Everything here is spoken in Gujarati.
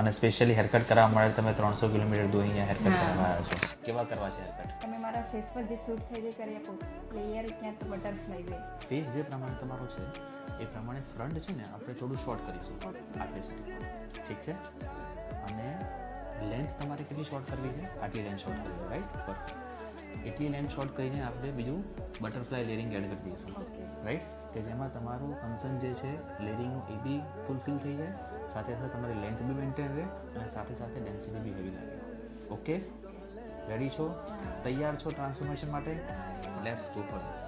અને સ્પેશિયલી હેરકટ કરાવવા માટે તમે 300 કિલોમીટર દૂર અહીંયા હેરકટ કરવા આવ્યા છો. કેવા કરવા છે હેરકટ? તમે મારા ફેસ પર જે શૂટ થઈ જાય કરી આપો લેયર ક્યાં તો બટરફ્લાય વે ફેસ જે પ્રમાણે તમારો છે એ પ્રમાણે ફ્રન્ટ છે ને આપણે થોડું શોર્ટ કરીશું આટલે સુધી, ઠીક છે? અને લેન્થ તમારે કેટલી શોર્ટ કરવી છે? આટલી લેન્થ શોર્ટ કરવી, રાઈટ? પરફેક્ટ. એટલી લેન્થ શોર્ટ કરીને આપણે બીજું બટરફ્લાય લેયરિંગ એડ કરી દઈશું, રાઈટ? કે જેમાં તમારું કન્સર્ન જે છે લેયરિંગનું એ બી ફૂલફિલ થઈ જાય, સાથે સાથે તમારી લેન્થ બી મેન્ટેન રહે અને સાથે સાથે ડેન્સિટી બી હેવી લાગે. ઓકે, રેડી છો? તૈયાર છો ટ્રાન્સફોર્મેશન માટે? Let's go for this.